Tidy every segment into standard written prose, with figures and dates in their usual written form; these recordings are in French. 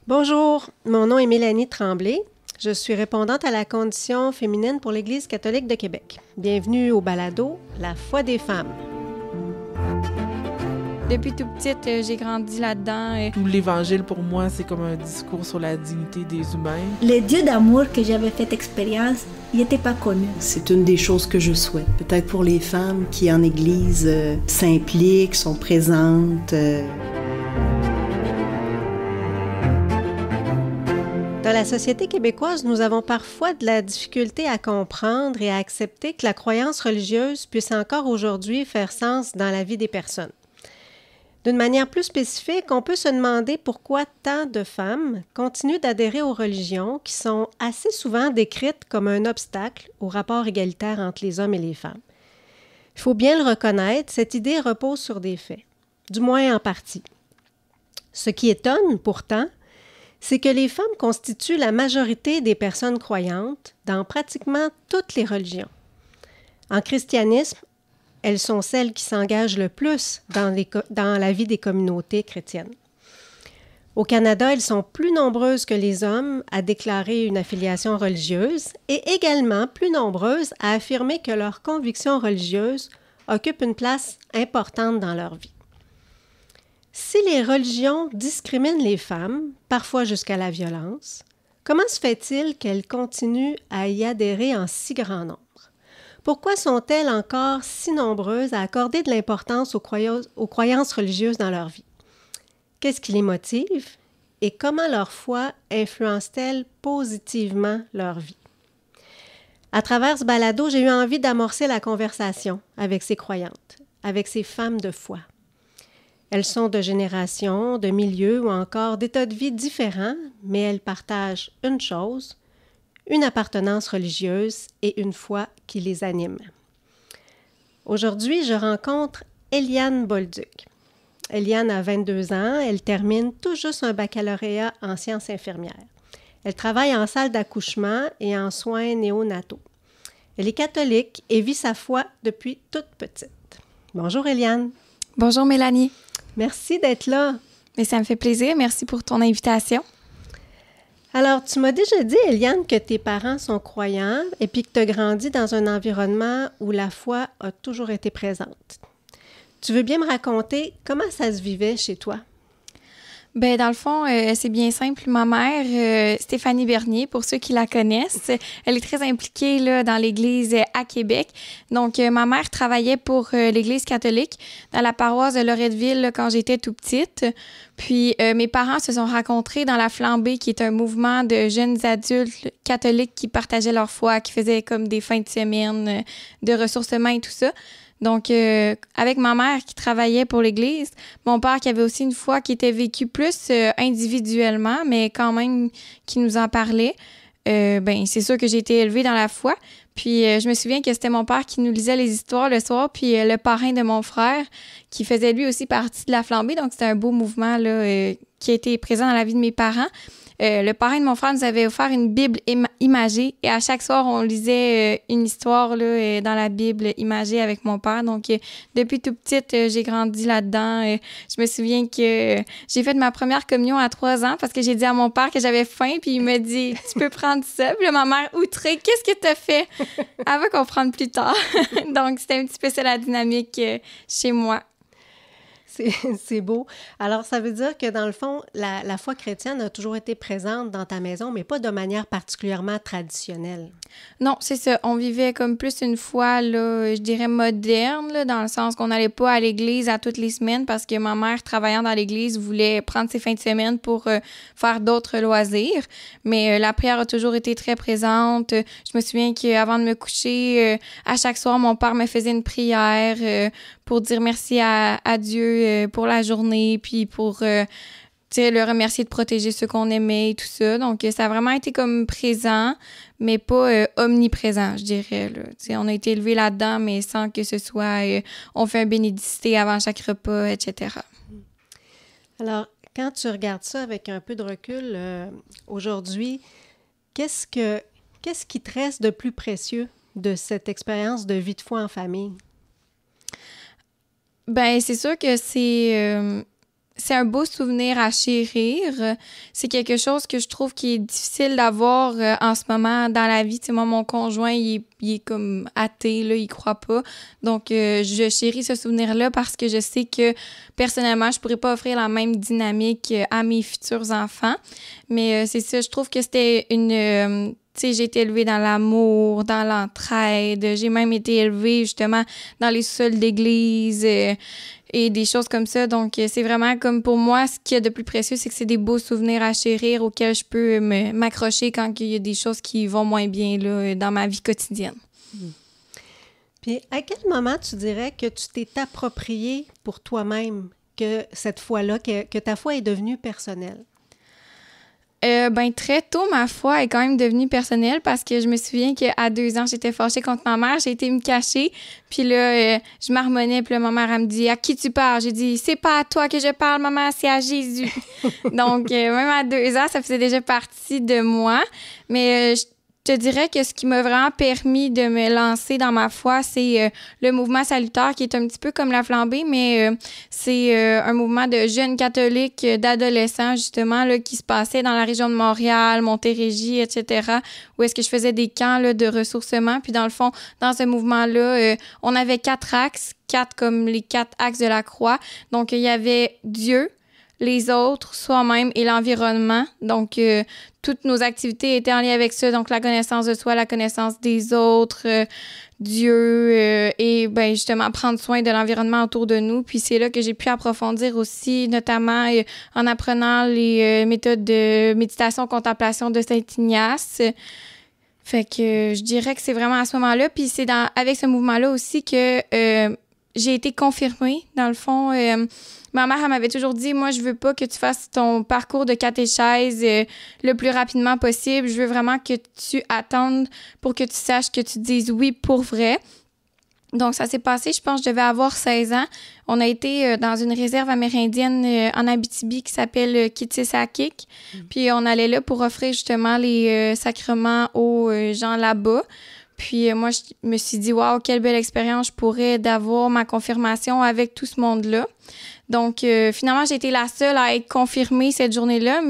Bonjour, mon nom est Mélanie Tremblay. Je suis répondante à la condition féminine pour l'Église catholique de Québec. Bienvenue au balado La foi des femmes. Depuis tout petite, j'ai grandi là-dedans. Tout l'Évangile, pour moi, c'est comme un discours sur la dignité des humains. Le Dieu d'amour que j'avais fait expérience, il n'était pas connu. C'est une des choses que je souhaite. Peut-être pour les femmes qui, en Église, s'impliquent, sont présentes. Dans la société québécoise, nous avons parfois de la difficulté à comprendre et à accepter que la croyance religieuse puisse encore aujourd'hui faire sens dans la vie des personnes. D'une manière plus spécifique, on peut se demander pourquoi tant de femmes continuent d'adhérer aux religions qui sont assez souvent décrites comme un obstacle au rapport égalitaire entre les hommes et les femmes. Il faut bien le reconnaître, cette idée repose sur des faits, du moins en partie. Ce qui étonne, pourtant, c'est que les femmes constituent la majorité des personnes croyantes dans pratiquement toutes les religions. En christianisme, elles sont celles qui s'engagent le plus dans la vie des communautés chrétiennes. Au Canada, elles sont plus nombreuses que les hommes à déclarer une affiliation religieuse et également plus nombreuses à affirmer que leurs convictions religieuses occupent une place importante dans leur vie. Si les religions discriminent les femmes, parfois jusqu'à la violence, comment se fait-il qu'elles continuent à y adhérer en si grand nombre? Pourquoi sont-elles encore si nombreuses à accorder de l'importance aux croyances religieuses dans leur vie? Qu'est-ce qui les motive et comment leur foi influence-t-elle positivement leur vie? À travers ce balado, j'ai eu envie d'amorcer la conversation avec ces croyantes, avec ces femmes de foi. Elles sont de générations, de milieux ou encore d'états de vie différents, mais elles partagent une chose, une appartenance religieuse et une foi qui les anime. Aujourd'hui, je rencontre Eliane Bolduc. Eliane a 22 ans, elle termine tout juste un baccalauréat en sciences infirmières. Elle travaille en salle d'accouchement et en soins néonataux. Elle est catholique et vit sa foi depuis toute petite. Bonjour Eliane. Bonjour Mélanie. Merci d'être là. Mais ça me fait plaisir. Merci pour ton invitation. Alors, tu m'as déjà dit, Eliane, que tes parents sont croyants et puis que tu as grandi dans un environnement où la foi a toujours été présente. Tu veux bien me raconter comment ça se vivait chez toi? Ben dans le fond, c'est bien simple. Ma mère, Stéphanie Bernier, pour ceux qui la connaissent, elle est très impliquée là, dans l'Église à Québec. Donc, ma mère travaillait pour l'Église catholique dans la paroisse de Loretteville là, quand j'étais tout petite. Puis, mes parents se sont rencontrés dans la Flambée, qui est un mouvement de jeunes adultes catholiques qui partageaient leur foi, qui faisaient comme des fins de semaine de ressourcement et tout ça. Donc, avec ma mère qui travaillait pour l'Église, mon père qui avait aussi une foi qui était vécue plus individuellement, mais quand même qui nous en parlait, ben c'est sûr que j'ai été élevée dans la foi. Puis, je me souviens que c'était mon père qui nous lisait les histoires le soir, puis le parrain de mon frère qui faisait lui aussi partie de la Flambée. Donc, c'était un beau mouvement là, qui a été présent dans la vie de mes parents. Le parrain de mon frère nous avait offert une Bible imagée et à chaque soir, on lisait une histoire là, dans la Bible imagée avec mon père. Donc, depuis tout petite, j'ai grandi là-dedans. Je me souviens que j'ai fait ma première communion à 3 ans parce que j'ai dit à mon père que j'avais faim puis il m'a dit « Tu peux prendre ça? » Puis là, ma mère, outrée, « Qu'est-ce que t'as fait? » Elle va comprendre plus tard. Donc, c'était un petit peu ça la dynamique chez moi. C'est beau. Alors, ça veut dire que, dans le fond, la foi chrétienne a toujours été présente dans ta maison, mais pas de manière particulièrement traditionnelle. Non, c'est ça. On vivait comme plus une foi, là, je dirais moderne, là, dans le sens qu'on n'allait pas à l'église à toutes les semaines parce que ma mère, travaillant dans l'église, voulait prendre ses fins de semaine pour faire d'autres loisirs. Mais la prière a toujours été très présente. Je me souviens qu'avant de me coucher, à chaque soir, mon père me faisait une prière pour dire merci à Dieu pour la journée, puis pour le remercier de protéger ceux qu'on aimait et tout ça. Donc, ça a vraiment été comme présent, mais pas omniprésent, je dirais. Là. On a été élevés là-dedans, mais sans que ce soit on fait un bénédicité avant chaque repas, etc. Alors, quand tu regardes ça avec un peu de recul, aujourd'hui, qu'est-ce qui te reste de plus précieux de cette expérience de vie de foi en famille? Ben c'est sûr que c'est un beau souvenir à chérir. C'est quelque chose que je trouve qui est difficile d'avoir en ce moment dans la vie. Tu sais, moi, mon conjoint, il est comme athée, là, il croit pas. Donc, je chéris ce souvenir-là parce que je sais que, personnellement, je pourrais pas offrir la même dynamique à mes futurs enfants. Mais c'est ça, je trouve que c'était une... tu sais, j'ai été élevée dans l'amour, dans l'entraide. J'ai même été élevée, justement, dans les sous-sols d'église et des choses comme ça. Donc, c'est vraiment comme pour moi, ce qu'il y a de plus précieux, c'est que c'est des beaux souvenirs à chérir auxquels je peux m'accrocher quand il y a des choses qui vont moins bien là, dans ma vie quotidienne. Puis, à quel moment tu dirais que tu t'es approprié pour toi-même que cette foi-là, que ta foi est devenue personnelle? Très tôt, ma foi est quand même devenue personnelle parce que je me souviens qu'à 2 ans, j'étais fâchée contre ma mère. J'ai été me cacher. Puis là, je marmonnais. Puis là, ma mère, elle me dit « À qui tu parles? » J'ai dit « C'est pas à toi que je parle, maman, c'est à Jésus. » Donc, même à 2 ans, ça faisait déjà partie de moi. Mais je te dirais que ce qui m'a vraiment permis de me lancer dans ma foi, c'est le mouvement salutaire qui est un petit peu comme la flambée, mais c'est un mouvement de jeunes catholiques, d'adolescents justement, là, qui se passait dans la région de Montréal, Montérégie, etc., où est-ce que je faisais des camps là, de ressourcement. Puis dans le fond, dans ce mouvement-là, on avait 4 axes, 4 comme les 4 axes de la croix. Donc, il y avait Dieu, les autres, soi-même et l'environnement. Donc, toutes nos activités étaient en lien avec ça. Donc, la connaissance de soi, la connaissance des autres, Dieu et justement prendre soin de l'environnement autour de nous. Puis c'est là que j'ai pu approfondir aussi, notamment en apprenant les méthodes de méditation, contemplation de Saint-Ignace. Fait que je dirais que c'est vraiment à ce moment-là. Puis c'est avec ce mouvement-là aussi que j'ai été confirmée. Dans le fond, ma mère, elle m'avait toujours dit, moi, je veux pas que tu fasses ton parcours de catéchèse le plus rapidement possible. Je veux vraiment que tu attendes pour que tu saches que tu dises oui pour vrai. Donc, ça s'est passé, je pense, je devais avoir 16 ans. On a été dans une réserve amérindienne en Abitibi qui s'appelle Kitsisakik. Puis, on allait là pour offrir justement les sacrements aux gens là-bas. Puis moi, je me suis dit, waouh, quelle belle expérience je pourrais d'avoir ma confirmation avec tout ce monde-là. Donc, finalement, j'ai été la seule à être confirmée cette journée-là,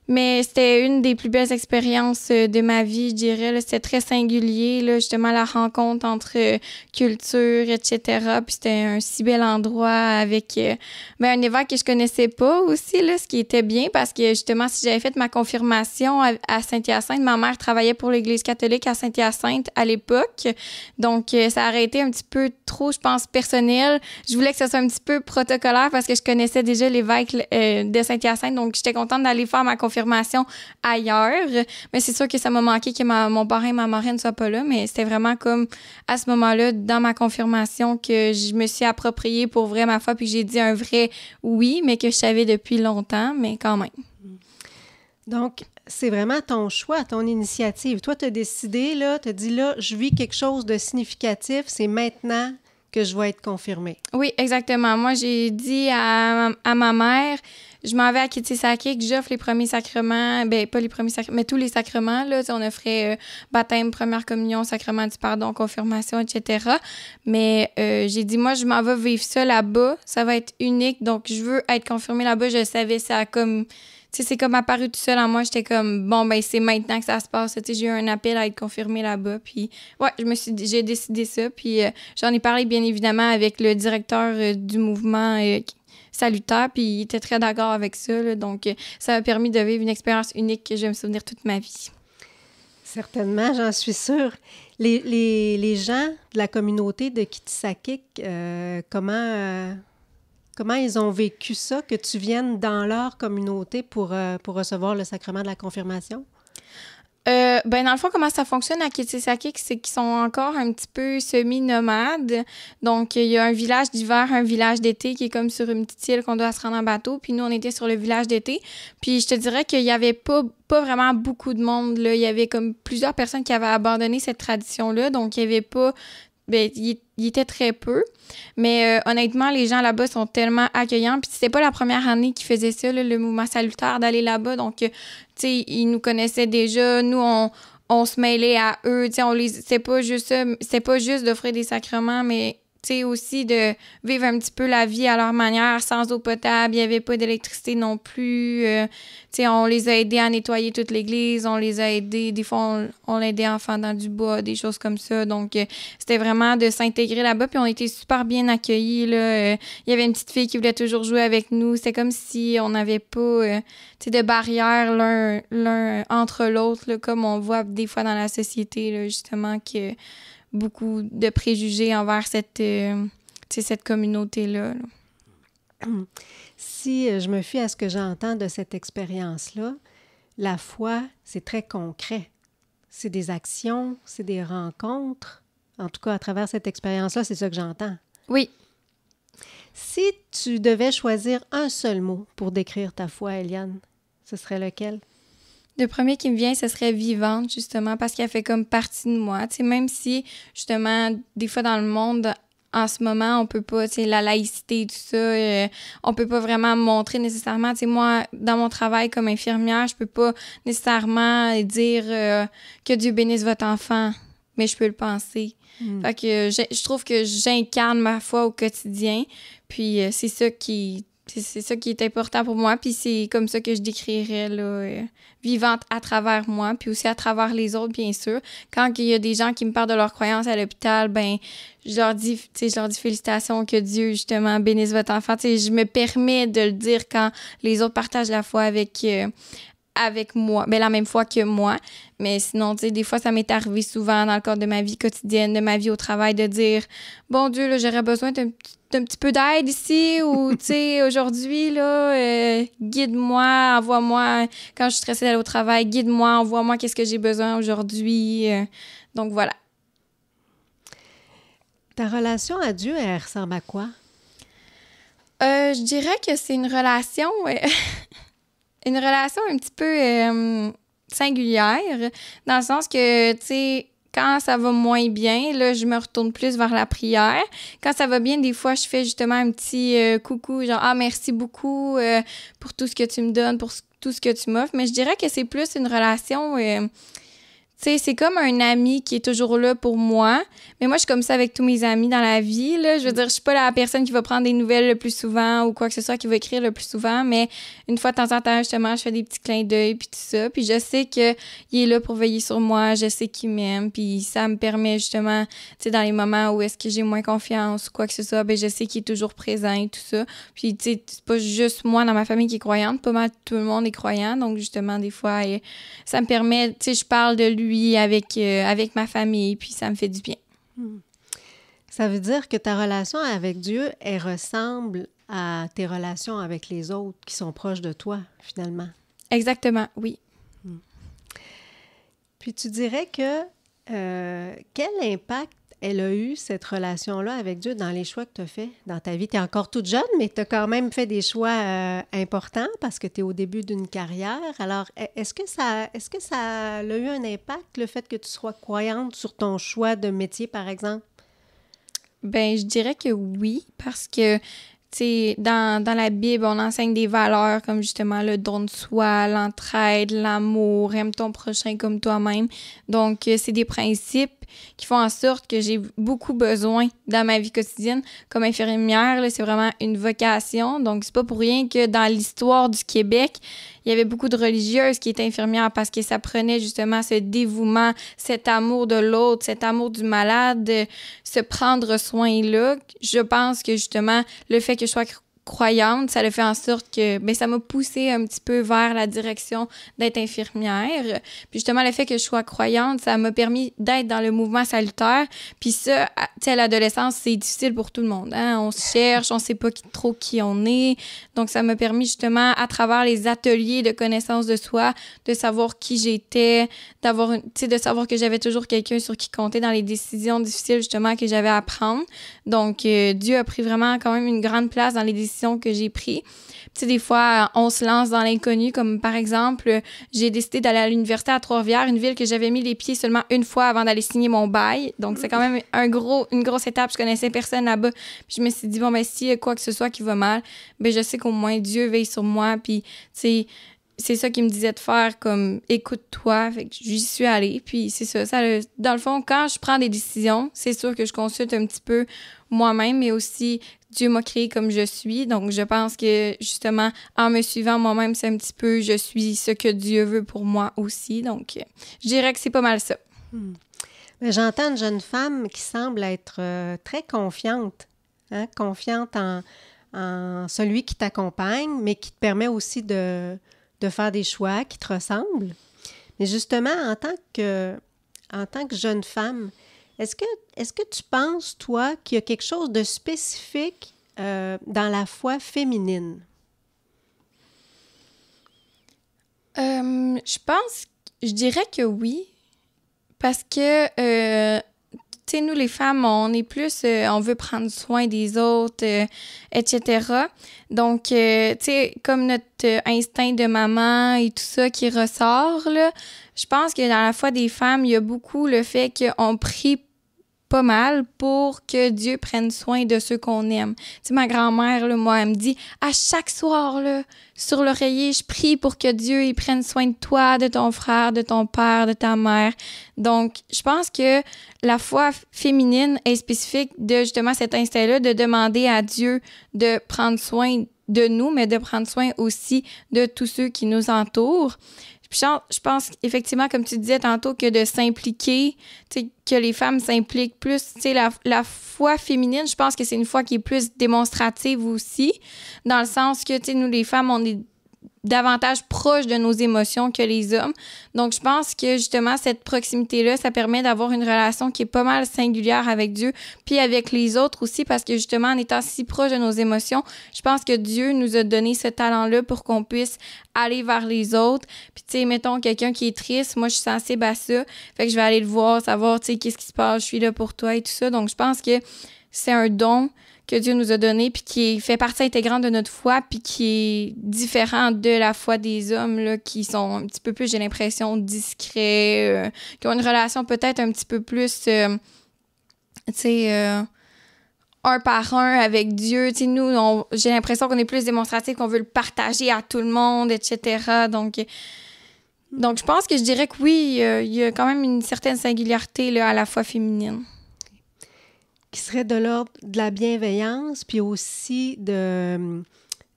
mais c'était une des plus belles expériences de ma vie, je dirais. Là. C'était très singulier, là, justement, la rencontre entre culture, etc. Puis c'était un si bel endroit avec un évêque que je connaissais pas aussi, là, ce qui était bien parce que, justement, si j'avais fait ma confirmation à Saint-Hyacinthe, ma mère travaillait pour l'Église catholique à Saint-Hyacinthe à l'époque. Donc, ça aurait été un petit peu trop, je pense, personnel. Je voulais que ça soit un petit peu protocolaire parce que je connaissais déjà l'évêque de Saint-Hyacinthe. Donc, j'étais contente d'aller faire ma confirmation ailleurs. Mais c'est sûr que ça m'a manqué que mon parrain et ma marraine ne soient pas là, mais c'était vraiment comme à ce moment-là, dans ma confirmation, que je me suis appropriée pour vrai ma foi, puis que j'ai dit un vrai oui, mais que je savais depuis longtemps, mais quand même. Donc, c'est vraiment ton choix, ton initiative. Toi, tu as décidé, là, tu as dit, là, je vis quelque chose de significatif, c'est maintenant que je vais être confirmée. Oui, exactement. Moi, j'ai dit à ma mère, je m'en vais à Kitsisakik, j'offre les premiers sacrements, pas les premiers sacrements, mais tous les sacrements, là, on offrait baptême, première communion, sacrement du pardon, confirmation, etc. Mais j'ai dit, moi, je m'en vais vivre ça là-bas, ça va être unique, donc je veux être confirmée là-bas. Je savais, ça a comme... Tu sais, c'est comme apparu tout seul en moi. J'étais comme, bon, c'est maintenant que ça se passe. Tu sais, j'ai eu un appel à être confirmée là-bas. Puis, ouais, j'ai décidé ça. Puis, j'en ai parlé, bien évidemment, avec le directeur du mouvement salutaire. Puis, il était très d'accord avec ça. Là, donc, ça m'a permis de vivre une expérience unique que je vais me souvenir toute ma vie. Certainement, j'en suis sûre. Les gens de la communauté de Kitsisakik, comment ils ont vécu ça, que tu viennes dans leur communauté pour recevoir le sacrement de la confirmation? Dans le fond, comment ça fonctionne à Kitsisakik, c'est qu'ils sont encore un petit peu semi-nomades. Donc, il y a un village d'hiver, un village d'été qui est comme sur une petite île qu'on doit se rendre en bateau. Puis nous, on était sur le village d'été. Puis je te dirais qu'il y avait pas vraiment beaucoup de monde, là. Il y avait comme plusieurs personnes qui avaient abandonné cette tradition-là. Donc, il y avait pas... il était très peu. Mais honnêtement, les gens là-bas sont tellement accueillants. Puis c'était pas la première année qu'ils faisaient ça, là, le mouvement salutaire, d'aller là-bas. Donc, tu sais, ils nous connaissaient déjà. Nous, on se mêlait à eux. Tu sais, c'était pas juste d'offrir des sacrements, mais tu sais, aussi de vivre un petit peu la vie à leur manière, sans eau potable, il n'y avait pas d'électricité non plus. Tu sais, on les a aidés à nettoyer toute l'église, on les a aidés, des fois, on l'aidait en fendant du bois, des choses comme ça. Donc, c'était vraiment de s'intégrer là-bas, puis on était super bien accueillis, là. Il y avait une petite fille qui voulait toujours jouer avec nous. C'était comme si on n'avait pas, tu sais, de barrière l'un entre l'autre, là, comme on voit des fois dans la société, là, justement, que beaucoup de préjugés envers cette communauté-là. Là. Si je me fie à ce que j'entends de cette expérience-là, la foi, c'est très concret. C'est des actions, c'est des rencontres. En tout cas, à travers cette expérience-là, c'est ça que j'entends. Oui. Si tu devais choisir un seul mot pour décrire ta foi, Eliane, ce serait lequel? Le premier qui me vient, ce serait vivante, justement, parce qu'elle fait comme partie de moi. Tu sais, même si, justement, des fois dans le monde, en ce moment, on peut pas, tu sais, la laïcité, tout ça, on peut pas vraiment montrer nécessairement. Tu sais, moi, dans mon travail comme infirmière, je peux pas nécessairement dire que Dieu bénisse votre enfant, mais je peux le penser. Fait que je trouve que j'incarne ma foi au quotidien, puis c'est ça qui est important pour moi, puis c'est comme ça que je décrirais, là, vivante à travers moi, puis aussi à travers les autres, bien sûr. Quand il y a des gens qui me parlent de leur croyance à l'hôpital, ben je leur dis félicitations, que Dieu, justement, bénisse votre enfant. Tu sais, je me permets de le dire quand les autres partagent la foi avec moi, ben la même foi que moi. Mais sinon, tu sais, des fois, ça m'est arrivé souvent dans le cadre de ma vie quotidienne, de ma vie au travail, de dire « Bon Dieu, là, j'aurais besoin d'un petit peu d'aide ici » ou, tu sais, aujourd'hui, là, guide-moi, envoie-moi, quand je suis stressée d'aller au travail, guide-moi, envoie-moi qu'est-ce que j'ai besoin aujourd'hui. Donc, voilà. Ta relation à Dieu, elle ressemble à quoi? Je dirais que c'est une relation... une relation un petit peu singulière, dans le sens que, tu sais, quand ça va moins bien, là, je me retourne plus vers la prière. Quand ça va bien, des fois, je fais justement un petit coucou, genre « Ah, merci beaucoup pour tout ce que tu me donnes, pour tout ce que tu m'offres. » Mais je dirais que c'est plus une relation... tu sais, c'est comme un ami qui est toujours là pour moi. Mais moi, je suis comme ça avec tous mes amis dans la vie, là. Je veux dire, je suis pas la personne qui va prendre des nouvelles le plus souvent ou quoi que ce soit, qui va écrire le plus souvent. Mais une fois de temps en temps, justement, je fais des petits clins d'œil puis tout ça. Puis je sais qu'il est là pour veiller sur moi. Je sais qu'il m'aime. Puis ça me permet, justement, tu sais, dans les moments où est-ce que j'ai moins confiance ou quoi que ce soit, ben je sais qu'il est toujours présent et tout ça. Puis, tu sais, c'est pas juste moi dans ma famille qui est croyante. Pas mal tout le monde est croyant. Donc, justement, des fois, ça me permet, tu sais, je parle de lui avec ma famille, puis ça me fait du bien. Ça veut dire que ta relation avec Dieu, elle ressemble à tes relations avec les autres qui sont proches de toi, finalement. Exactement, oui. Puis tu dirais que quel impact elle a eu, cette relation-là avec Dieu, dans les choix que tu as faits dans ta vie? Tu es encore toute jeune, mais tu as quand même fait des choix importants parce que tu es au début d'une carrière. Alors, est-ce que ça a eu un impact, le fait que tu sois croyante, sur ton choix de métier, par exemple? Ben, je dirais que oui, parce que, tu sais, dans la Bible, on enseigne des valeurs comme justement le don de soi, l'entraide, l'amour, aime ton prochain comme toi-même. Donc, c'est des principes qui font en sorte que j'ai beaucoup besoin dans ma vie quotidienne. Comme infirmière, là, c'est vraiment une vocation. Donc, c'est pas pour rien que dans l'histoire du Québec, il y avait beaucoup de religieuses qui étaient infirmières parce que ça prenait justement ce dévouement, cet amour de l'autre, cet amour du malade, se prendre soin-là. Je pense que justement, le fait que je sois croyante, ça le fait en sorte que ça m'a poussée un petit peu vers la direction d'être infirmière. Puis justement, le fait que je sois croyante, ça m'a permis d'être dans le mouvement salutaire. Puis ça, tu sais, à l'adolescence, c'est difficile pour tout le monde, hein? On se cherche, on sait pas trop qui on est. Donc, ça m'a permis justement, à travers les ateliers de connaissance de soi, de savoir qui j'étais, de savoir que j'avais toujours quelqu'un sur qui compter dans les décisions difficiles, justement, que j'avais à prendre. Donc, Dieu a pris vraiment quand même une grande place dans les décisions que j'ai prises. Tu sais, des fois, on se lance dans l'inconnu, comme par exemple, j'ai décidé d'aller à l'université à Trois-Rivières, une ville que j'avais mis les pieds seulement une fois avant d'aller signer mon bail. Donc, c'est quand même une grosse étape. Je connaissais personne là-bas. Puis je me suis dit, bon, s'il y a quoi que ce soit qui va mal, je sais qu'au moins Dieu veille sur moi. Puis, tu sais, c'est ça qu'il me disait de faire, comme écoute-toi. Fait que j'y suis allée. Puis c'est ça. Dans le fond, quand je prends des décisions, c'est sûr que je consulte un petit peu moi-même, mais aussi Dieu m'a créé comme je suis. Donc je pense que justement, en me suivant moi-même, c'est un petit peu je suis ce que Dieu veut pour moi aussi. Donc je dirais que c'est pas mal ça. Mais j'entends une jeune femme qui semble être très confiante, hein? Confiante en celui qui t'accompagne, mais qui te permet aussi de faire des choix qui te ressemblent. Mais justement, en tant que jeune femme, est-ce que tu penses, toi, qu'il y a quelque chose de spécifique dans la foi féminine? Je dirais que oui, parce que tu sais, nous, les femmes, on est plus... on veut prendre soin des autres, etc. Donc, tu sais, comme notre instinct de maman et tout ça qui ressort, là, je pense que dans la foi des femmes, il y a beaucoup le fait qu'on prie pas mal pour que Dieu prenne soin de ceux qu'on aime. Tu sais, ma grand-mère, là, moi, elle me dit, à chaque soir, là, sur l'oreiller, je prie pour que Dieu il prenne soin de toi, de ton frère, de ton père, de ta mère. Donc, je pense que la foi féminine est spécifique de justement cet instinct-là de demander à Dieu de prendre soin de nous, mais de prendre soin aussi de tous ceux qui nous entourent. Puis je pense effectivement, comme tu disais tantôt, que de s'impliquer, tu sais, que les femmes s'impliquent plus. Tu sais, la foi féminine, je pense que c'est une foi qui est plus démonstrative aussi, dans le sens que, tu sais, nous, les femmes, on est davantage proches de nos émotions que les hommes. Donc, je pense que, justement, cette proximité-là, ça permet d'avoir une relation qui est pas mal singulière avec Dieu, puis avec les autres aussi, parce que, justement, en étant si proche de nos émotions, je pense que Dieu nous a donné ce talent-là pour qu'on puisse aller vers les autres. Puis, tu sais, mettons, quelqu'un qui est triste, moi, je suis sensible à ça. Fait que je vais aller le voir, savoir, tu sais, qu'est-ce qui se passe, je suis là pour toi et tout ça. Donc, je pense que c'est un don que Dieu nous a donné, puis qui fait partie intégrante de notre foi, puis qui est différent de la foi des hommes, là, qui sont un petit peu plus, j'ai l'impression, discrets, qui ont une relation peut-être un petit peu plus, tu sais, un par un avec Dieu. Tu sais, nous, j'ai l'impression qu'on est plus démonstratif, qu'on veut le partager à tout le monde, etc. Donc je pense que je dirais que oui, il y a quand même une certaine singularité là, à la foi féminine. Qui serait de l'ordre de la bienveillance, puis aussi de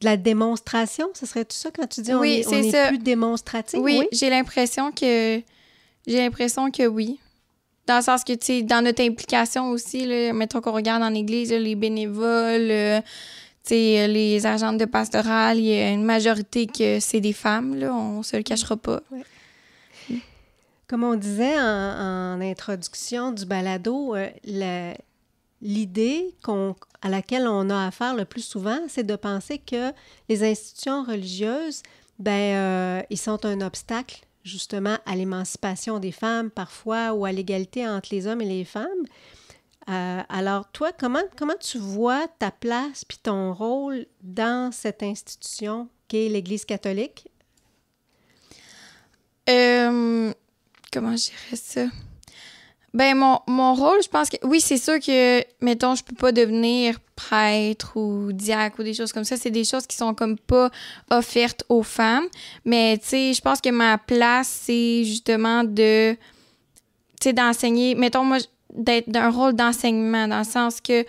la démonstration. Ce serait tout ça quand tu dis on est plus démonstratif? Oui, j'ai l'impression que oui. Dans le sens que, tu sais, dans notre implication aussi, là, mettons qu'on regarde en église, là, les bénévoles, tu sais, les agentes de pastorale, il y a une majorité que c'est des femmes, là, on se le cachera pas. Oui. Comme on disait en introduction du balado, l'idée à laquelle on a affaire le plus souvent, c'est de penser que les institutions religieuses, ils sont un obstacle justement à l'émancipation des femmes parfois ou à l'égalité entre les hommes et les femmes. Alors toi, comment tu vois ta place puis ton rôle dans cette institution qu'est l'Église catholique? Comment je dirais ça? Ben, mon rôle, je pense que... Oui, c'est sûr que, mettons, je peux pas devenir prêtre ou diacre ou des choses comme ça. C'est des choses qui sont comme pas offertes aux femmes. Mais, tu sais, je pense que ma place, c'est justement de... Tu sais, d'enseigner... Mettons, moi, d'être d'un rôle d'enseignement, dans le sens que...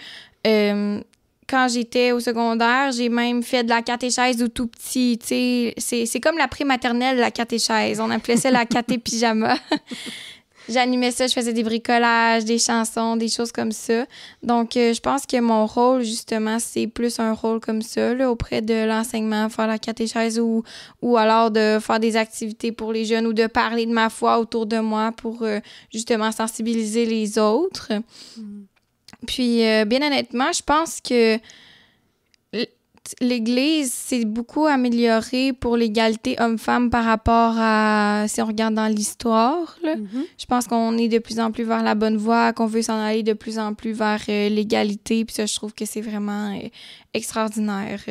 quand j'étais au secondaire, j'ai même fait de la catéchèse au tout petit, tu sais. C'est comme la prématernelle, la catéchèse. On appelait ça la caté-pyjama. J'animais ça, je faisais des bricolages, des chansons, des choses comme ça. Donc, je pense que mon rôle, justement, c'est plus un rôle comme ça, là, auprès de l'enseignement, faire la catéchèse ou alors de faire des activités pour les jeunes ou de parler de ma foi autour de moi pour, justement, sensibiliser les autres. Puis, bien honnêtement, je pense que l'Église s'est beaucoup améliorée pour l'égalité homme-femme par rapport à, si on regarde dans l'histoire, là. Je pense qu'on est de plus en plus vers la bonne voie, qu'on veut s'en aller de plus en plus vers l'égalité, puis ça, je trouve que c'est vraiment extraordinaire.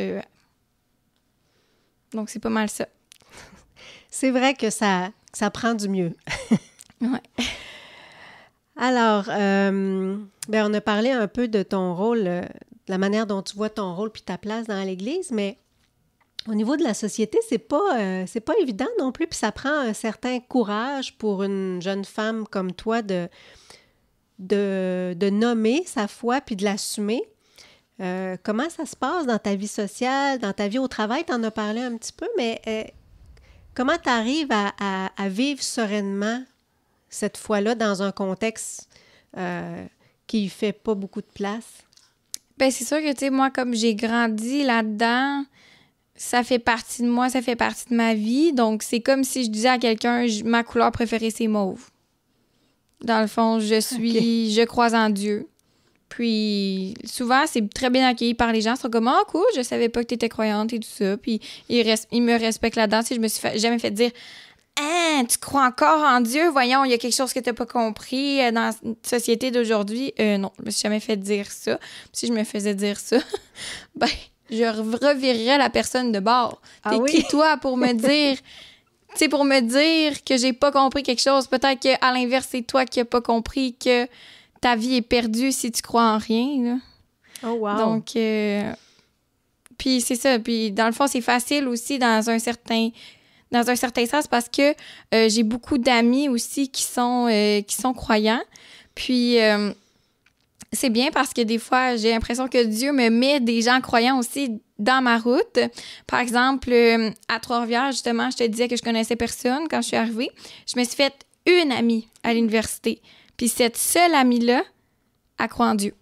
Donc, c'est pas mal ça. C'est vrai que ça prend du mieux. Ouais. Alors, on a parlé un peu de ton rôle, de la manière dont tu vois ton rôle puis ta place dans l'Église, mais Au niveau de la société, c'est pas évident non plus, puis ça prend un certain courage pour une jeune femme comme toi de nommer sa foi puis de l'assumer. Comment ça se passe dans ta vie sociale, dans ta vie au travail? Tu en as parlé un petit peu, mais comment tu arrives à vivre sereinement cette foi-là dans un contexte qui ne fait pas beaucoup de place? Ben c'est sûr que, tu sais, moi, comme j'ai grandi là-dedans, ça fait partie de moi, ça fait partie de ma vie. Donc, c'est comme si je disais à quelqu'un, ma couleur préférée, c'est mauve. Dans le fond, je crois en Dieu. Puis, souvent, c'est très bien accueilli par les gens. Ils sont comme, ah, cool, je savais pas que tu étais croyante et tout ça. Puis, ils me respectent là-dedans. Tu sais, je me suis jamais fait dire, hein, tu crois encore en Dieu? Voyons, il y a quelque chose que tu n'as pas compris dans la société d'aujourd'hui. Non, je me suis jamais fait dire ça. Puis, si je me faisais dire ça, ben, je revirerais la personne de bord. T'es qui, toi, pour me dire... Tu sais, pour me dire que j'ai pas compris quelque chose. Peut-être qu'à l'inverse, c'est toi qui n'as pas compris que ta vie est perdue si tu crois en rien, là. Oh, wow! Donc, puis c'est ça. Puis, dans le fond, c'est facile aussi dans un certain sens parce que j'ai beaucoup d'amis aussi qui sont croyants. Puis... c'est bien parce que des fois, j'ai l'impression que Dieu me met des gens croyants aussi dans ma route. Par exemple, à Trois-Rivières, justement, je te disais que je connaissais personne quand je suis arrivée. Je me suis fait une amie à l'université. Puis cette seule amie-là, elle croit en Dieu.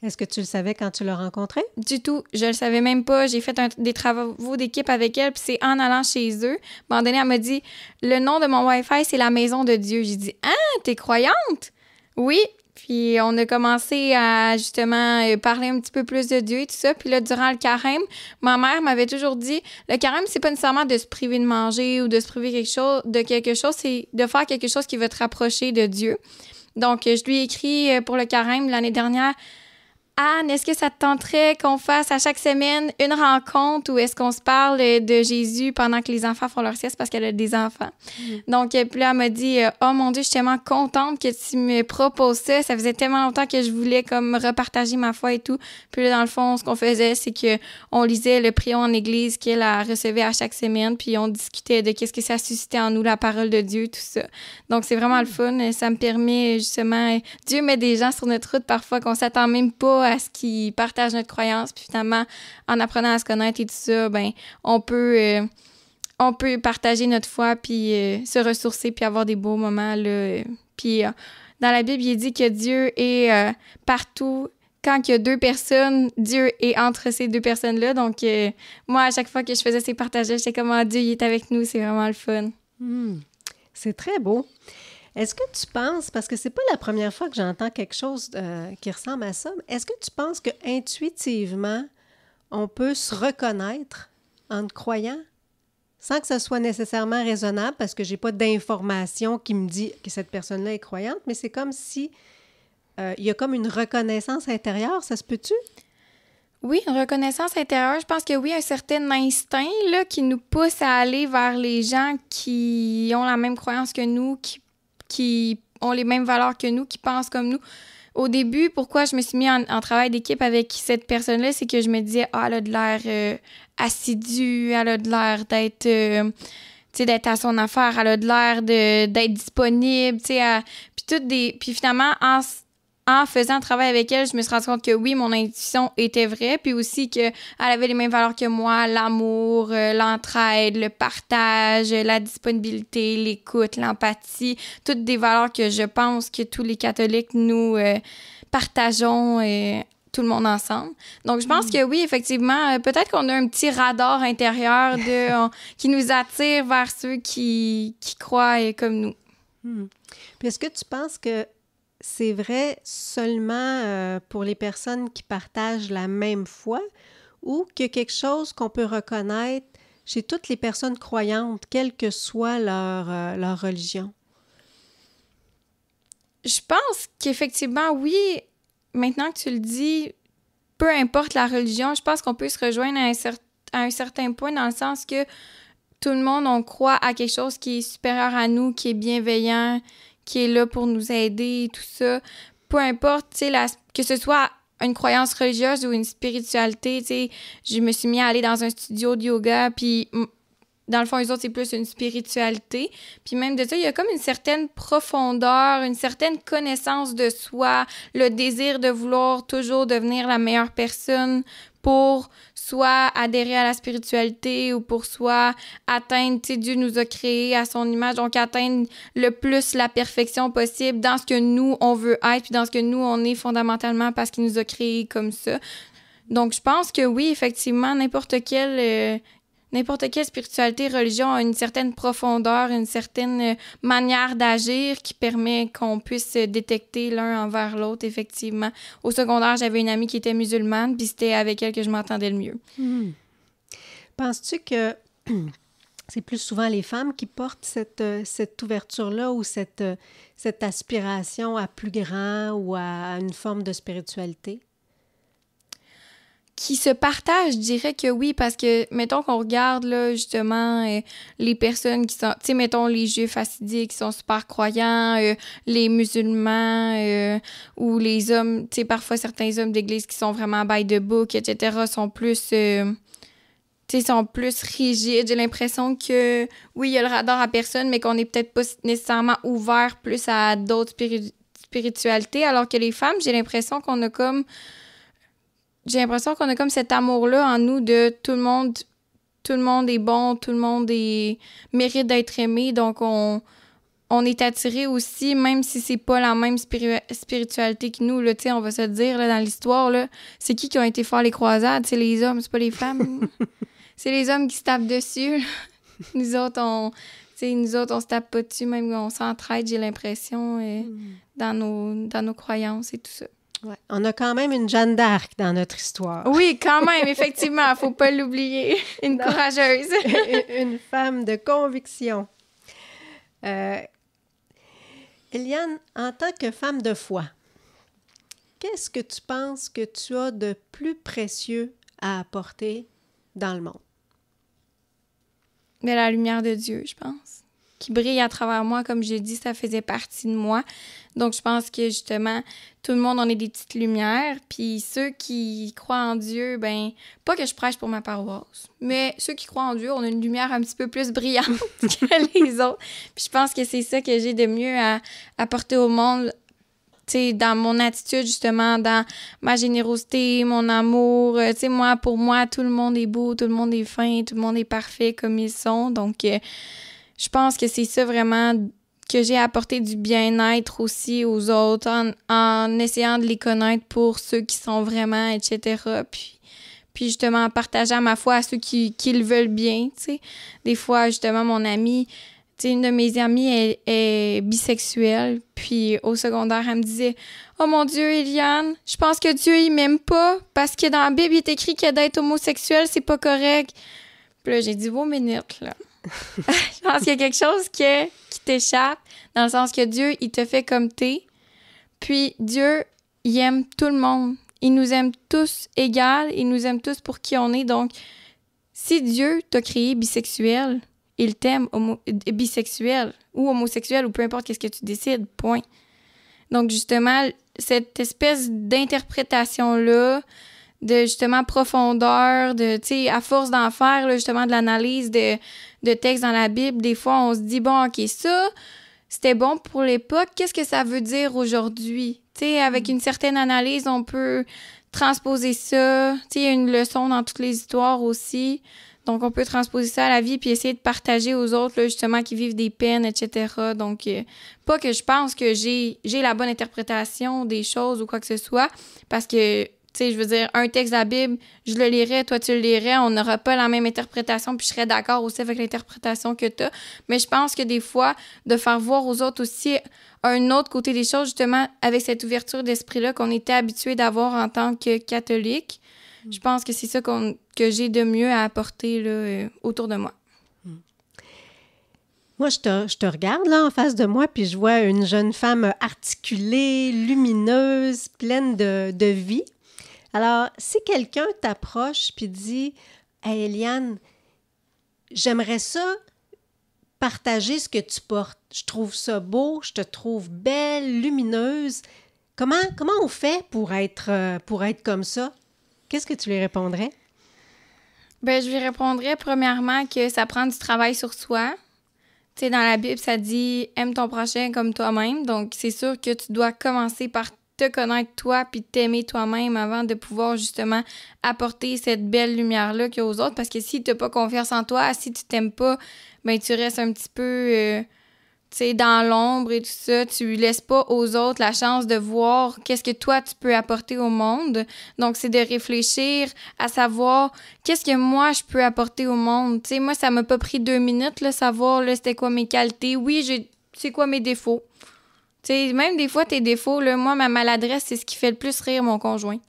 Est-ce que tu le savais quand tu l'as rencontrée? Du tout. Je le savais même pas. J'ai fait des travaux d'équipe avec elle, puis c'est en allant chez eux. À un moment donné, elle m'a dit « Le nom de mon Wi-Fi, c'est la maison de Dieu. » J'ai dit « Ah, t'es croyante? » Oui. Puis on a commencé à justement parler un petit peu plus de Dieu et tout ça. Puis là, durant le carême, ma mère m'avait toujours dit, le carême, c'est pas nécessairement de se priver de manger ou de se priver de quelque chose, c'est de faire quelque chose qui va te rapprocher de Dieu. Donc, je lui ai écrit pour le carême l'année dernière, Anne, est-ce que ça te tenterait qu'on fasse à chaque semaine une rencontre où est-ce qu'on se parle de Jésus pendant que les enfants font leur sieste parce qu'elle a des enfants? Donc, puis là, elle m'a dit, oh mon Dieu, je suis tellement contente que tu me proposes ça. Ça faisait tellement longtemps que je voulais comme repartager ma foi et tout. Puis là, dans le fond, ce qu'on faisait, c'est que on lisait le prion en église qu'elle recevait à chaque semaine, puis on discutait de qu'est-ce que ça suscitait en nous, la parole de Dieu, tout ça. Donc, c'est vraiment le fun. Ça me permet justement... Dieu met des gens sur notre route parfois qu'on s'attend même pas à ce qu'ils partagent notre croyance. Puis finalement, en apprenant à se connaître et tout ça, ben on peut partager notre foi puis se ressourcer puis avoir des beaux moments, là. Puis dans la Bible, il dit que Dieu est partout. Quand il y a deux personnes, Dieu est entre ces deux personnes-là. Donc, moi, à chaque fois que je faisais ces partages-là, j'étais comme, ah, Dieu, il est avec nous. C'est vraiment le fun. C'est très beau. Est-ce que tu penses, parce que c'est pas la première fois que j'entends quelque chose qui ressemble à ça, mais est-ce que tu penses qu'intuitivement, on peut se reconnaître en te croyant sans que ce soit nécessairement raisonnable, parce que j'ai pas d'information qui me dit que cette personne-là est croyante, mais c'est comme si il y a comme une reconnaissance intérieure, ça se peut-tu? Oui, une reconnaissance intérieure. Je pense que oui, un certain instinct là, qui nous pousse à aller vers les gens qui ont la même croyance que nous, qui ont les mêmes valeurs que nous, qui pensent comme nous. Au début, pourquoi je me suis mis en travail d'équipe avec cette personne-là, c'est que je me disais, ah, elle a de l'air assidue, elle a de l'air d'être, tu sais, d'être à son affaire, elle a de l'air d'être disponible, tu sais, puis finalement, en faisant un travail avec elle, je me suis rendu compte que oui, mon intuition était vraie, puis aussi qu'elle avait les mêmes valeurs que moi, l'amour, l'entraide, le partage, la disponibilité, l'écoute, l'empathie, toutes des valeurs que je pense que tous les catholiques, nous, partageons tout le monde ensemble. Donc, je pense que oui, effectivement, peut-être qu'on a un petit radar intérieur qui nous attire vers ceux qui croient comme nous. Puis est-ce que tu penses que c'est vrai seulement pour les personnes qui partagent la même foi ou qu'il y a quelque chose qu'on peut reconnaître chez toutes les personnes croyantes, quelle que soit leur religion? Je pense qu'effectivement, oui, maintenant que tu le dis, peu importe la religion, je pense qu'on peut se rejoindre à un certain point dans le sens que tout le monde, on croit à quelque chose qui est supérieur à nous, qui est bienveillant, qui est là pour nous aider et tout ça. Peu importe, tu sais, que ce soit une croyance religieuse ou une spiritualité, tu sais, je me suis mis à aller dans un studio de yoga, puis dans le fond, les autres, c'est plus une spiritualité. Puis même de ça, il y a comme une certaine profondeur, une certaine connaissance de soi, le désir de vouloir toujours devenir la meilleure personne pour soit adhérer à la spiritualité ou pour soit atteindre, tu sais, Dieu nous a créés à son image, donc atteindre le plus la perfection possible dans ce que nous, on veut être, puis dans ce que nous, on est fondamentalement parce qu'il nous a créés comme ça. Donc, je pense que oui, effectivement, n'importe quelle spiritualité, religion a une certaine profondeur, une certaine manière d'agir qui permet qu'on puisse se détecter l'un envers l'autre, effectivement. Au secondaire, j'avais une amie qui était musulmane, puis c'était avec elle que je m'entendais le mieux. Penses-tu que c'est plus souvent les femmes qui portent cette ouverture-là ou cette aspiration à plus grand ou à une forme de spiritualité? Qui se partagent, je dirais que oui, parce que, mettons qu'on regarde, là, justement, les personnes qui sont, tu sais, mettons, les Juifs hassidiques qui sont super croyants, les musulmans, ou les hommes, tu sais, parfois certains hommes d'église qui sont vraiment by the book, etc., sont plus, tu sais, sont plus rigides. J'ai l'impression que, oui, il y a le radar à personne, mais qu'on n'est peut-être pas nécessairement ouvert plus à d'autres spiritualités, alors que les femmes, j'ai l'impression qu'on a comme cet amour-là en nous de tout le monde est bon, tout le monde mérite d'être aimé, donc on est attiré aussi, même si c'est pas la même spiritualité que nous, là, tu sais, on va se dire, là, dans l'histoire, là, c'est qui ont été faire les croisades? C'est les hommes, c'est pas les femmes. C'est les hommes qui se tapent dessus, là. Nous autres, on se tape pas dessus, même on s'entraide, j'ai l'impression, dans nos croyances et tout ça. Ouais. On a quand même une Jeanne d'Arc dans notre histoire. Oui, quand même, effectivement, faut pas l'oublier. Une courageuse. Une femme de conviction. Eliane, en tant que femme de foi, qu'est-ce que tu penses que tu as de plus précieux à apporter dans le monde? Mais la lumière de Dieu, je pense, qui brille à travers moi, comme j'ai dit, ça faisait partie de moi. Donc, je pense que, justement, tout le monde, on est des petites lumières. Puis ceux qui croient en Dieu, ben pas que je prêche pour ma paroisse, mais ceux qui croient en Dieu, on a une lumière un petit peu plus brillante que les autres. Puis je pense que c'est ça que j'ai de mieux à apporter au monde, tu sais, dans mon attitude, justement, dans ma générosité, mon amour. Tu sais, pour moi, tout le monde est beau, tout le monde est fin, tout le monde est parfait comme ils sont. Donc, je pense que c'est ça vraiment que j'ai apporté du bien-être aussi aux autres en essayant de les connaître pour ceux qui sont vraiment, etc. Puis justement, en partageant ma foi à ceux qui le veulent bien, tu sais. Des fois, justement, mon amie, tu sais, une de mes amies est bisexuelle, puis au secondaire, elle me disait « Oh mon Dieu, Eliane, je pense que Dieu, il m'aime pas, parce que dans la Bible, il est écrit que d'être homosexuel, c'est pas correct. » Puis là, j'ai dit « Vos minutes, là. » Je pense qu'il y a quelque chose qui t'échappe, dans le sens que Dieu, il te fait comme t'es. Puis Dieu, il aime tout le monde. Il nous aime tous égales. Il nous aime tous pour qui on est. Donc, si Dieu t'a créé bisexuel, il t'aime bisexuel ou homosexuel ou peu importe qu'est-ce que tu décides, point. Donc, justement, cette espèce d'interprétation-là, de justement profondeur, de, tu sais, à force d'en faire, là, justement, de l'analyse de textes dans la Bible, des fois, on se dit, bon, OK, ça, c'était bon pour l'époque, qu'est-ce que ça veut dire aujourd'hui? Tu sais, avec une certaine analyse, on peut transposer ça. Tu sais, il y a une leçon dans toutes les histoires aussi. Donc, on peut transposer ça à la vie puis essayer de partager aux autres, là, justement, qui vivent des peines, etc. Donc, pas que je pense que j'ai la bonne interprétation des choses ou quoi que ce soit, parce que, tu sais, je veux dire, un texte de la Bible, je le lirais, toi, tu le lirais, on n'aura pas la même interprétation, puis je serais d'accord aussi avec l'interprétation que tu as. Mais je pense que des fois, de faire voir aux autres aussi un autre côté des choses, justement, avec cette ouverture d'esprit-là qu'on était habitué d'avoir en tant que catholique, je pense que c'est ça que j'ai de mieux à apporter là, autour de moi. Moi, je te regarde là en face de moi, puis je vois une jeune femme articulée, lumineuse, pleine de vie. Alors, si quelqu'un t'approche puis dit « Hey, Eliane, j'aimerais ça partager ce que tu portes. Je trouve ça beau, je te trouve belle, lumineuse. » Comment on fait pour être comme ça? Qu'est-ce que tu lui répondrais? Ben, je lui répondrais premièrement que ça prend du travail sur soi. Tu sais, dans la Bible, ça dit « Aime ton prochain comme toi-même ». Donc, c'est sûr que tu dois commencer par te connaître toi puis t'aimer toi-même avant de pouvoir justement apporter cette belle lumière-là qu'il y a aux autres. Parce que si tu n'as pas confiance en toi, si tu t'aimes pas, ben tu restes un petit peu... tu sais, dans l'ombre et tout ça, tu laisses pas aux autres la chance de voir qu'est-ce que toi, tu peux apporter au monde. Donc, c'est de réfléchir à savoir qu'est-ce que moi, je peux apporter au monde. Tu sais, moi, ça m'a pas pris 2 minutes, là, savoir, là, c'était quoi mes qualités. Oui, c'est quoi mes défauts. Tu sais, même des fois, tes défauts, là, moi, ma maladresse, c'est ce qui fait le plus rire mon conjoint.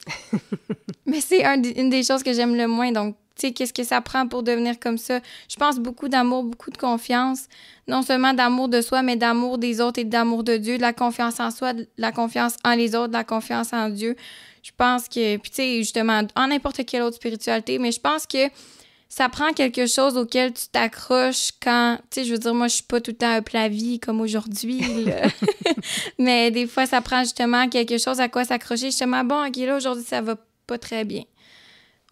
Mais c'est une des choses que j'aime le moins, donc tu sais, qu'est-ce que ça prend pour devenir comme ça? Je pense beaucoup d'amour, beaucoup de confiance. Non seulement d'amour de soi, mais d'amour des autres et d'amour de Dieu, de la confiance en soi, de la confiance en les autres, de la confiance en Dieu. Je pense que, puis tu sais, justement, en n'importe quelle autre spiritualité, mais je pense que ça prend quelque chose auquel tu t'accroches quand, tu sais, je veux dire, moi, je suis pas tout le temps up la vie comme aujourd'hui, là. Mais des fois, ça prend justement quelque chose à quoi s'accrocher. Justement, bon, OK, là, aujourd'hui, ça va pas très bien.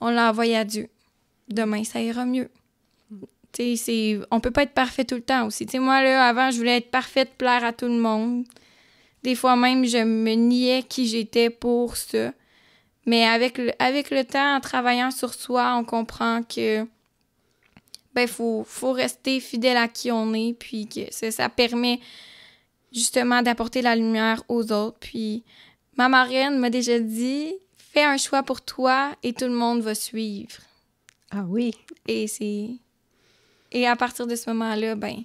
On l'a envoyé à Dieu. Demain, ça ira mieux. Tu sais, on peut pas être parfait tout le temps aussi. Tu sais, moi, là, avant, je voulais être parfaite, plaire à tout le monde. Des fois même, je me niais qui j'étais pour ça. Mais avec le temps, en travaillant sur soi, on comprend que ben faut rester fidèle à qui on est, puis que ça permet justement d'apporter la lumière aux autres. Puis ma marraine m'a déjà dit, fais un choix pour toi et tout le monde va suivre. Ah oui. Et à partir de ce moment-là, ben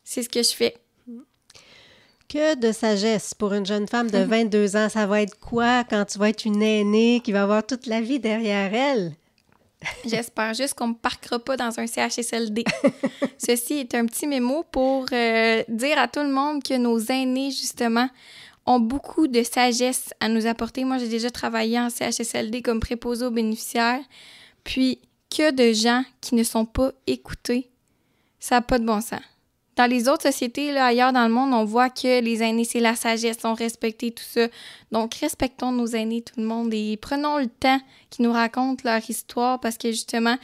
c'est ce que je fais. Que de sagesse pour une jeune femme de 22 ans. Ça va être quoi quand tu vas être une aînée qui va avoir toute la vie derrière elle? J'espère juste qu'on ne me parquera pas dans un CHSLD. Ceci est un petit mémo pour dire à tout le monde que nos aînés, justement, ont beaucoup de sagesse à nous apporter. Moi, j'ai déjà travaillé en CHSLD comme préposée aux bénéficiaires. Puis, que de gens qui ne sont pas écoutés. Ça n'a pas de bon sens. Dans les autres sociétés, là, ailleurs dans le monde, on voit que les aînés, c'est la sagesse, sont respectés, tout ça. Donc, respectons nos aînés, tout le monde, et prenons le temps qu'ils nous racontent leur histoire, parce que justement,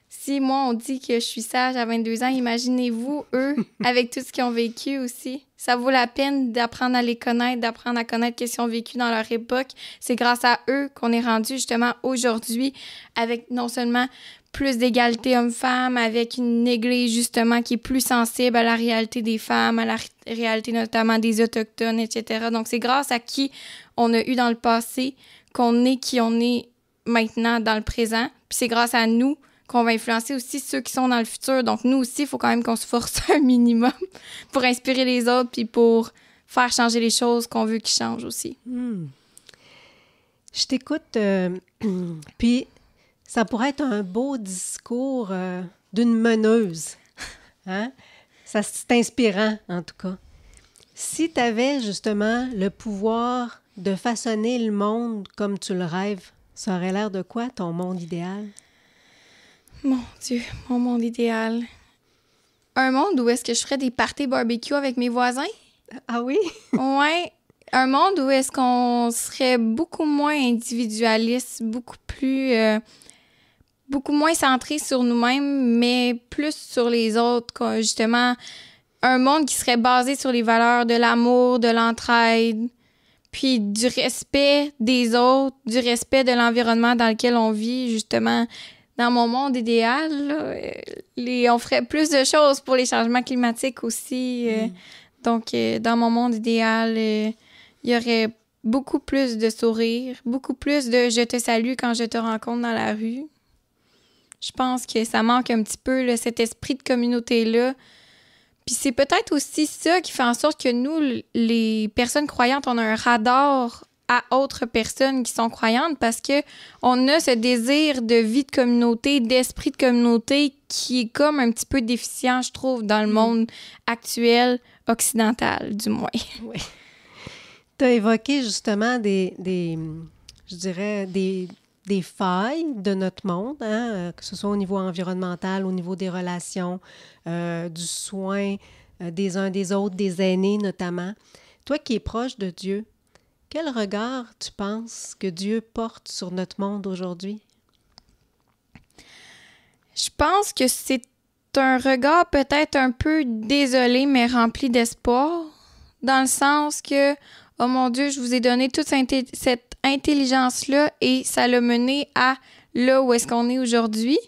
si moi, on dit que je suis sage à 22 ans, imaginez-vous, eux, avec tout ce qu'ils ont vécu aussi. Ça vaut la peine d'apprendre à les connaître, d'apprendre à connaître ce qu'ils ont vécu dans leur époque. C'est grâce à eux qu'on est rendu justement aujourd'hui avec non seulement plus d'égalité hommes-femmes, avec une église justement qui est plus sensible à la réalité des femmes, à la réalité notamment des Autochtones, etc. Donc, c'est grâce à qui on a eu dans le passé qu'on est qui on est maintenant dans le présent. Puis c'est grâce à nous qu'on va influencer aussi ceux qui sont dans le futur. Donc, nous aussi, il faut quand même qu'on se force un minimum pour inspirer les autres puis pour faire changer les choses qu'on veut qu'ils changent aussi. Je t'écoute, puis ça pourrait être un beau discours d'une meneuse. Hein? Ça, c'est inspirant, en tout cas. Si tu avais justement le pouvoir de façonner le monde comme tu le rêves, ça aurait l'air de quoi, ton monde idéal? Mon Dieu, mon monde idéal. Un monde où est-ce que je ferais des parties barbecue avec mes voisins? Ah oui? Ouais. Un monde où est-ce qu'on serait beaucoup moins individualiste, beaucoup moins centré sur nous-mêmes, mais plus sur les autres. Justement, un monde qui serait basé sur les valeurs de l'amour, de l'entraide, puis du respect des autres, du respect de l'environnement dans lequel on vit, justement. Dans mon monde idéal, là, on ferait plus de choses pour les changements climatiques aussi. Donc, dans mon monde idéal, il y aurait beaucoup plus de sourires, beaucoup plus de « je te salue quand je te rencontre dans la rue ». Je pense que ça manque un petit peu, là, cet esprit de communauté-là. Puis c'est peut-être aussi ça qui fait en sorte que nous, les personnes croyantes, on a un radar à autres personnes qui sont croyantes parce que on a ce désir de vie de communauté, d'esprit de communauté qui est comme un petit peu déficient, je trouve, dans le monde actuel, occidental, du moins. Oui. Tu as évoqué justement des failles de notre monde, hein, que ce soit au niveau environnemental, au niveau des relations, du soin des uns des autres, des aînés notamment. Toi qui es proche de Dieu, quel regard tu penses que Dieu porte sur notre monde aujourd'hui? Je pense que c'est un regard peut-être un peu désolé, mais rempli d'espoir, dans le sens que, oh mon Dieu, je vous ai donné toute cette intelligence-là et ça l'a mené à là où est-ce qu'on est aujourd'hui.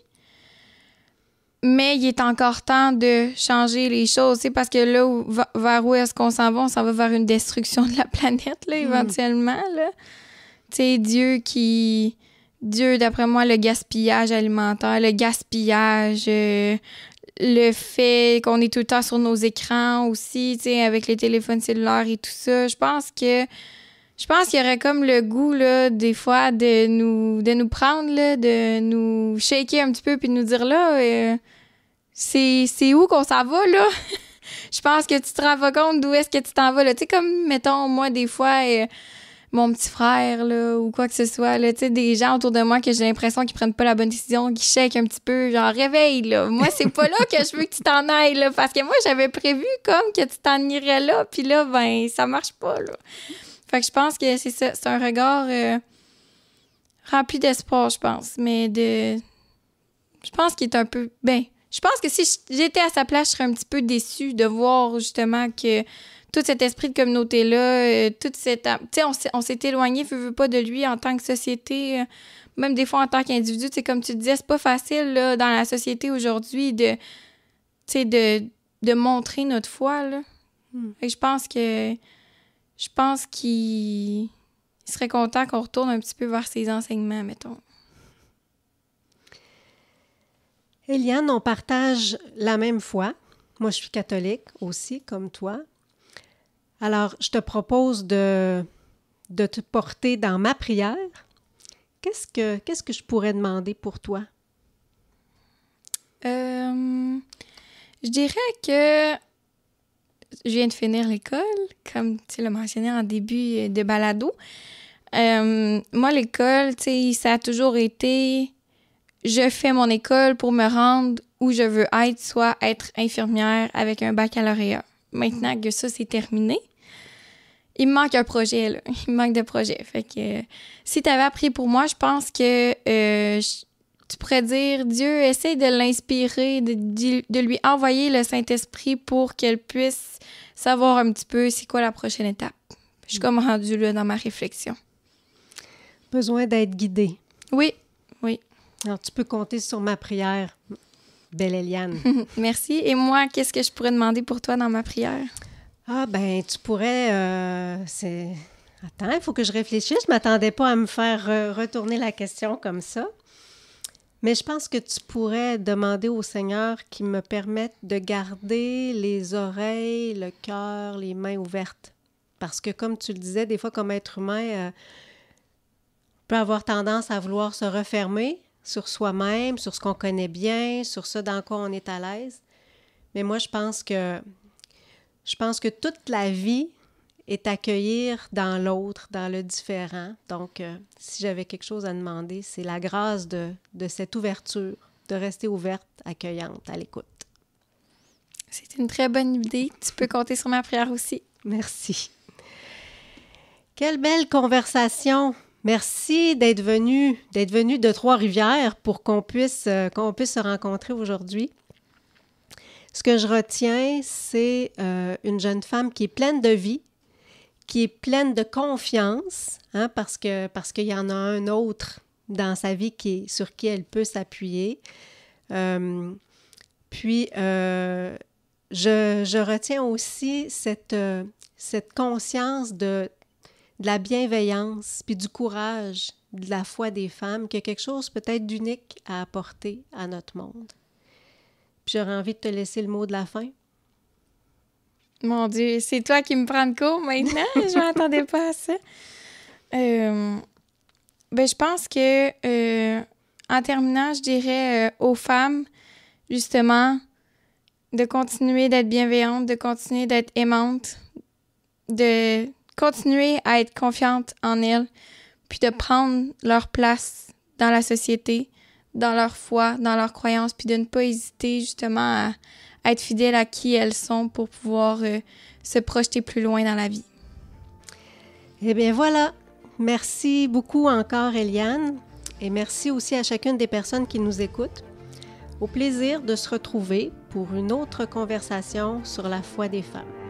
Mais il est encore temps de changer les choses, c'est parce que là, vers où est-ce qu'on s'en va vers une destruction de la planète, là, éventuellement, là. Tu sais, Dieu, d'après moi, le gaspillage alimentaire, le gaspillage, le fait qu'on est tout le temps sur nos écrans aussi, tu sais, avec les téléphones cellulaires et tout ça. Je pense qu'il y aurait comme le goût, là, des fois, de nous prendre, là, de nous shaker un petit peu puis de nous dire, là, c'est où qu'on s'en va, là? Je pense que tu te rends pas compte d'où est-ce que tu t'en vas, là. Tu sais, comme, mettons, moi, des fois, mon petit frère, là, ou quoi que ce soit, là, tu sais, des gens autour de moi que j'ai l'impression qu'ils prennent pas la bonne décision, qui shake un petit peu, genre, réveille, là. Moi, c'est pas là que je veux que tu t'en ailles, là, parce que moi, j'avais prévu comme que tu t'en irais là, puis là, ben, ça marche pas, là. Fait que je pense que c'est ça, c'est un regard rempli d'espoir, je pense, mais je pense qu'il est un peu, je pense que si j'étais à sa place, je serais un petit peu déçue de voir, justement, que tout cet esprit de communauté-là, toute cette... Tu sais, on s'est éloigné, veux pas de lui en tant que société, même des fois en tant qu'individu. Tu sais, comme tu disais, c'est pas facile, là, dans la société aujourd'hui de montrer notre foi, là. Fait que je pense qu'il serait content qu'on retourne un petit peu vers ses enseignements, mettons. Éliane, on partage la même foi. Moi, je suis catholique aussi, comme toi. Alors, je te propose de te porter dans ma prière. Qu'est-ce que je pourrais demander pour toi? Je dirais que je viens de finir l'école, comme tu l'as mentionné en début de balado. Moi, l'école, tu sais, ça a toujours été... Je fais mon école pour me rendre où je veux être, soit être infirmière avec un baccalauréat. Maintenant que ça, c'est terminé, il me manque un projet, là. Il me manque de projet. Fait que si tu avais appris pour moi, je pense que tu pourrais dire, Dieu, essaie de l'inspirer, de lui envoyer le Saint-Esprit pour qu'elle puisse savoir un petit peu c'est quoi la prochaine étape. Je suis comme rendue là dans ma réflexion. Besoin d'être guidée. Oui. Alors, tu peux compter sur ma prière, belle Éliane. Merci. Et moi, qu'est-ce que je pourrais demander pour toi dans ma prière? Ah, ben, tu pourrais... Attends, il faut que je réfléchisse. Je ne m'attendais pas à me faire retourner la question comme ça. Mais je pense que tu pourrais demander au Seigneur qu'il me permette de garder les oreilles, le cœur, les mains ouvertes. Parce que, comme tu le disais, des fois, comme être humain, on peut avoir tendance à vouloir se refermer sur soi-même, sur ce qu'on connaît bien, sur ce dans quoi on est à l'aise. Mais moi, je pense que toute la vie est accueillir dans l'autre, dans le différent. Donc, si j'avais quelque chose à demander, c'est la grâce de cette ouverture, de rester ouverte, accueillante, à l'écoute. C'est une très bonne idée. Tu peux compter sur ma prière aussi. Merci. Quelle belle conversation! Merci d'être venu de Trois-Rivières pour qu'on puisse se rencontrer aujourd'hui. Ce que je retiens, c'est une jeune femme qui est pleine de vie, qui est pleine de confiance, hein, parce qu'il y en a un autre dans sa vie sur qui elle peut s'appuyer. Puis, je retiens aussi cette conscience de la bienveillance, puis du courage, de la foi des femmes, qui a quelque chose peut-être d'unique à apporter à notre monde. Puis j'aurais envie de te laisser le mot de la fin. Mon Dieu, c'est toi qui me prends de court maintenant? Je m'attendais pas à ça. Je pense que, en terminant, je dirais aux femmes, justement, de continuer d'être bienveillantes, de continuer d'être aimantes, de continuer à être confiantes en elles, puis de prendre leur place dans la société, dans leur foi, dans leurs croyances, puis de ne pas hésiter justement à être fidèles à qui elles sont pour pouvoir se projeter plus loin dans la vie. Eh bien voilà, merci beaucoup encore Eliane et merci aussi à chacune des personnes qui nous écoutent. Au plaisir de se retrouver pour une autre conversation sur la foi des femmes.